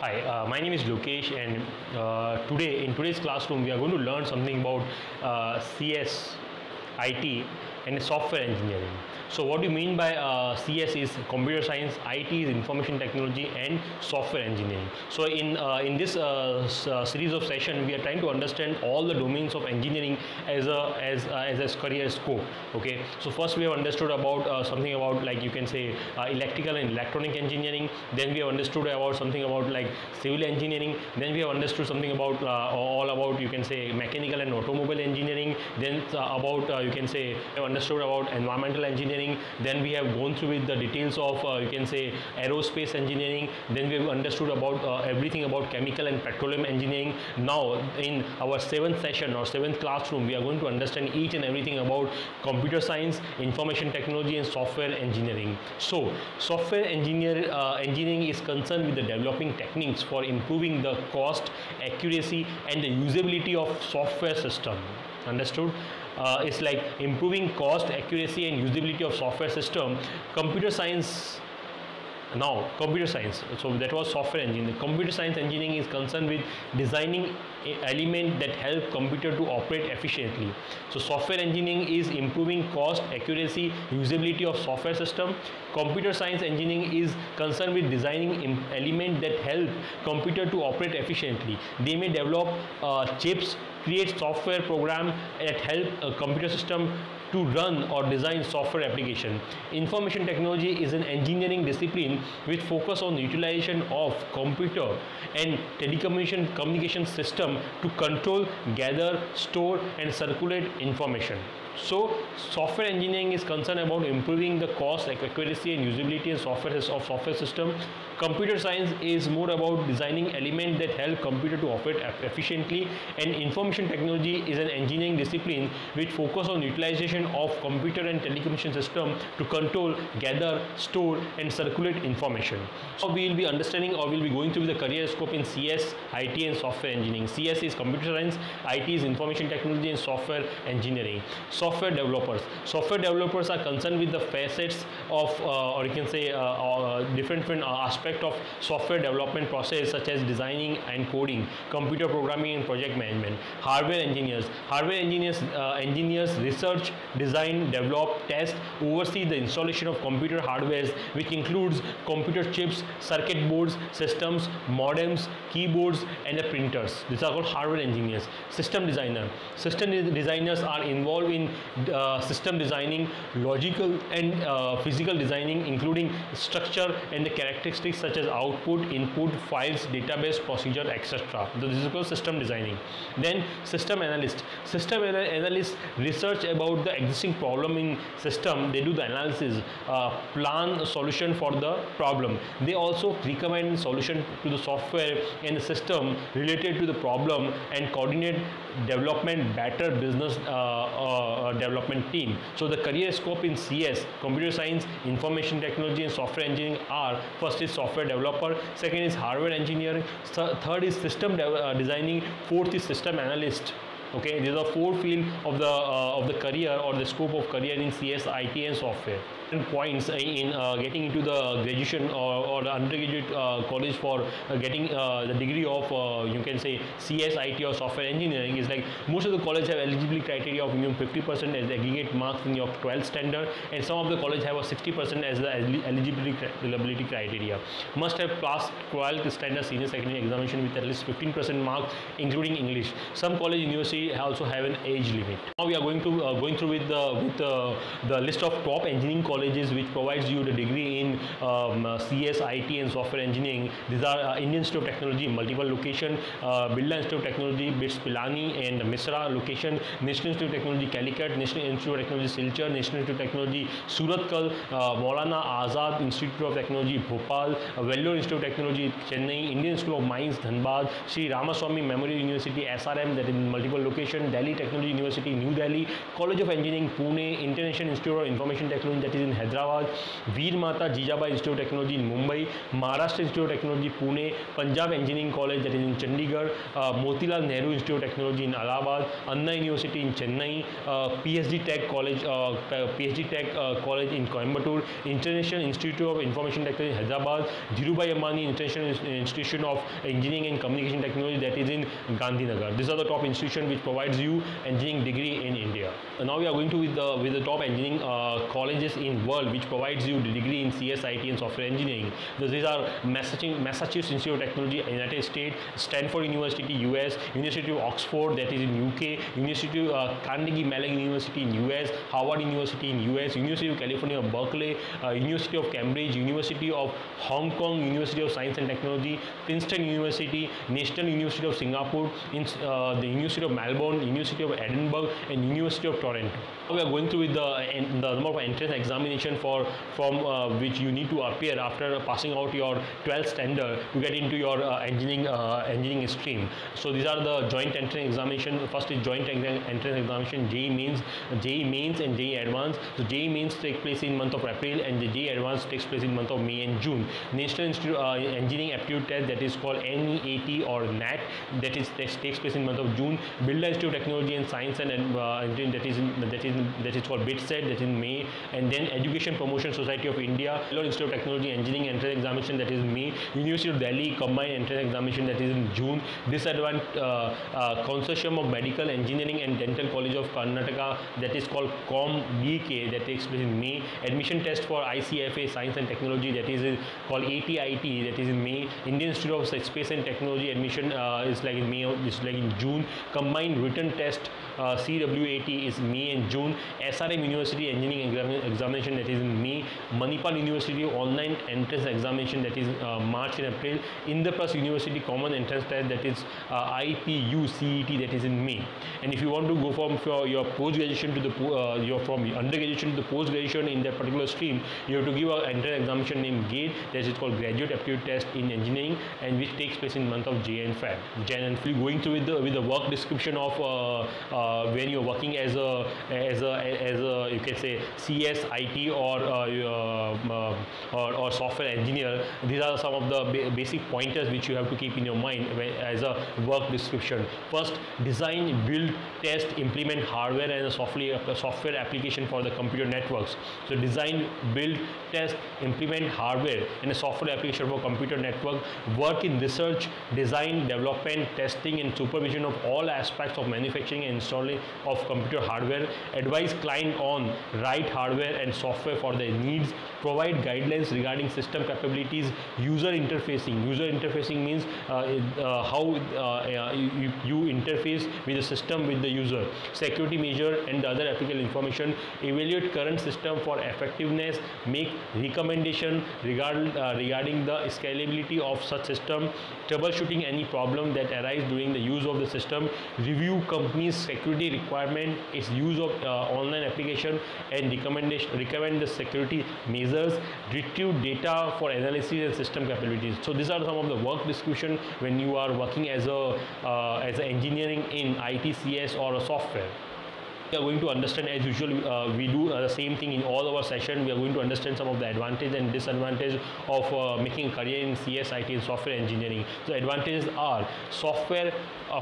Hi, my name is Lokesh, and today in today's classroom we are going to learn something about CS, IT, and software engineering. So, what do you mean by CS is computer science, IT is information technology, and software engineering. So, in this series of session, we are trying to understand all the domains of engineering as a career scope. Okay, so first we have understood about something about, like you can say, electrical and electronic engineering. Then we have understood about something about like civil engineering. Then we have understood something about all about, you can say, mechanical and automobile engineering. Then about you can say, we have understood about environmental engineering. Then we have gone through with the details of you can say aerospace engineering. Then we have understood about everything about chemical and petroleum engineering. Now in our seventh session or seventh classroom, we are going to understand each and everything about computer science, information technology, and software engineering. So software engineering is concerned with the developing techniques for improving the cost, accuracy, and the usability of software system. Understood? It's like improving cost, accuracy, and usability of software system. Computer science. Now computer science, so that was software engineering. Computer science engineering is concerned with designing element that help computer to operate efficiently. So software engineering is improving cost, accuracy, usability of software system. Computer science engineering is concerned with designing element that help computer to operate efficiently. They may develop chips, create software program that help a computer system to run or design software application. Information technology is an engineering discipline which focus on utilization of computer and communication system to control, gather, store, and circulate information. So software engineering is concerned about improving the cost, accuracy, and usability of software system. Computer science is more about designing elements that help computer to operate efficiently, and information technology is an engineering discipline which focus on utilization of computer and telecommunication system to control, gather, store, and circulate information. So we will be understanding, or we will be going through the career scope in CS, IT, and software engineering. CS is computer science, IT is information technology, and software engineering. Software developers are concerned with the facets of or you can say different aspect of software development process, such as designing and coding, computer programming, and project management. Hardware engineers research, design, develop, test, oversee the installation of computer hardware, which includes computer chips, circuit boards, systems, modems, keyboards, and the printers. These are called hardware engineers. System designers are involved in system designing, logical and physical designing, including structure and the characteristics such as output, input, files, database, procedure, etc. So this is called system designing. Then system analysts research about the existing problem in system. They do the analysis, plan a solution for the problem. They also recommend solution to the software and the system related to the problem, and coordinate development, better business development team. So the career scope in CS, computer science, information technology, and software engineering are: first is software developer, second is hardware engineering, third is system designing, fourth is system analyst. Okay, these are four fields of the career or the scope of career in CS, IT, and software. And points in getting into the graduation or the undergraduate college for getting the degree of you can say CS, IT, or software engineering is like most of the college have eligibility criteria of minimum 50% as aggregate marks in your 12th standard, and some of the college have a 60% as the eligibility criteria. Must have passed 12th standard senior secondary examination with at least 15% marks, including English. Some college university also have an age limit. Now we are going through with the list of top engineering colleges which provides you the degree in CS, IT, and software engineering. These are Indian Institute of Technology, multiple location, Birla Institute of Technology, BITS Pilani and Misra location, National Institute of Technology Calicut, National Institute of Technology Silchar, National Institute of Technology Surathkal, Maulana Azad Institute of Technology Bhopal, Vellore Institute of Technology Chennai, Indian Institute of Mines Dhanbad, Sri Ramaswamy Memorial University SRM, that is in multiple location, Delhi Technology University New Delhi, College of Engineering Pune, International Institute of Information Technology, that is in Hyderabad, Veer Mata Jijabai Institute of Technology in Mumbai, Maharashtra Institute of Technology Pune, Punjab Engineering College that is in Chandigarh, Motilal Nehru Institute of Technology in Allahabad, Anna University in Chennai, PSD Tech College in Coimbatore, International Institute of Information Technology in Hyderabad, Dhirubhai Ambani International Institution of Engineering and Communication Technology that is in Gandhinagar. These are the top institutions which provides you engineering degree in India. Now we are going to with the top engineering colleges in world which provides you the degree in CS, IT and software engineering. So these are Massachusetts Institute of Technology, United States, Stanford University, US, University of Oxford that is in UK, University of Carnegie Mellon University in US, Harvard University in US, University of California, Berkeley, University of Cambridge, University of Hong Kong, University of Science and Technology, Princeton University, National University of Singapore, the University of Melbourne, University of Edinburgh and University of Toronto. We are going through with the number of entrance examination from which you need to appear after passing out your 12th standard to get into your engineering stream. So these are the joint entrance examination. First is joint entrance examination, JEE Mains and JEE Advanced. So JEE Mains takes place in month of April and the JEE Advanced takes place in month of May and June. National Institute Engineering Aptitude Test that is called NEAT or NAT that takes place in month of June. Birla Institute of Technology and Science and Engineering that is called BITSET that is in May, and then Education Promotion Society of India, Bangalore Institute of Technology Engineering Entrance Examination that is May, University of Delhi Combined Entrance Examination that is in June. This Consortium of Medical Engineering and Dental College of Karnataka that is called COMBK that takes place in May. Admission test for ICFA Science and Technology that is called ATIT that is in May. Indian Institute of Space and Technology admission is like in May, is like in June. Combined written test CWAT is May and June. SRM University Engineering Examination that is in May. Manipal University Online Entrance Examination that is March and April. Indraprastha University Common Entrance Test that is IPUCET that is in May. And if you want to go from your post-graduation to the from undergraduation to the post-graduation in that particular stream, you have to give an entrance examination named GATE that is called Graduate Aptitude Test in Engineering, and which takes place in month of Jan and Feb. Going through with the work description of when you're working as a you can say CS, IT or software engineer. These are some of the basic pointers which you have to keep in your mind as a work description. First, design, build, test, implement hardware and a software application for the computer networks. So design, build, test, implement hardware and a software application for computer network. Work in research, design, development, testing and supervision of all aspects of manufacturing and installing of computer hardware. Advise client on right hardware and software for their needs. Provide guidelines regarding system capabilities. User interfacing means how you interface with the system with the user. Security measure and the other applicable information. Evaluate current system for effectiveness. Make recommendation regarding the scalability of such system. Troubleshooting any problem that arise during the use of the system. Review company's security requirement, its use of online application and recommend the security measures. Retrieve data for analysis and system capabilities. So these are some of the work description when you are working as an engineering in IT, CS or a software. We are going to understand, as usual, we do the same thing in all our session. We are going to understand some of the advantage and disadvantage of making a career in CS, IT and software engineering. So advantages are software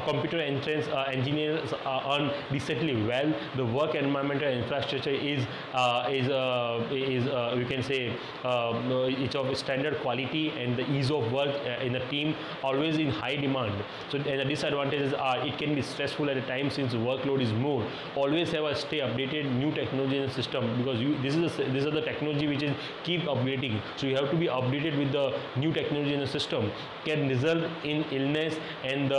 computer entrance engineers earn decently well. The work environment and infrastructure is you can say it's of standard quality, and the ease of work in a team always in high demand. So and the disadvantages are it can be stressful at a time since the workload is more. Always have a stay updated new technology in the system, because this is the technology which is keep upgrading. So you have to be updated with the new technology in the system. Can result in illness and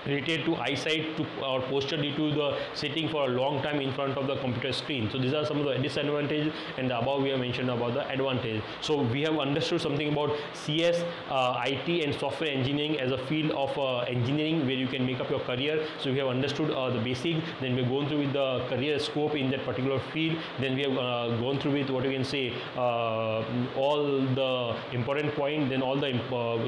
related to eyesight or posture due to the sitting for a long time in front of the computer screen. So these are some of the disadvantages, and above we have mentioned about the advantage. So we have understood something about CS, IT and software engineering as a field of engineering where you can make up your career. So we have understood the basic, then we have gone through with the career scope in that particular field, then we have gone through with what you can say all the important point, then all the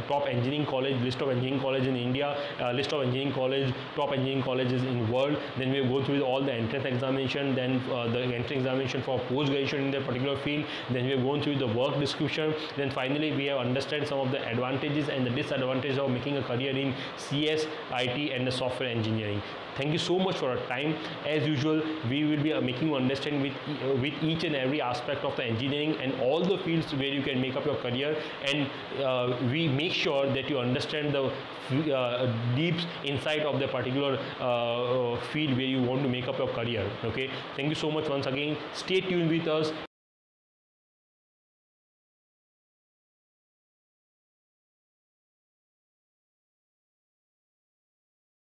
top engineering college, list of engineering college in India, list of engineering top engineering colleges in world. Then we have gone through all the entrance examination, then the entrance examination for post graduation in that particular field. Then we have gone through the work description. Then finally we have understood some of the advantages and the disadvantages of making a career in CS, IT and the software engineering. Thank you so much for your time. As usual, we will be making you understand with each and every aspect of the engineering and all the fields where you can make up your career, and we make sure that you understand the deep insight of the particular field where you want to make up your career. Okay, thank you so much once again. Stay tuned with us.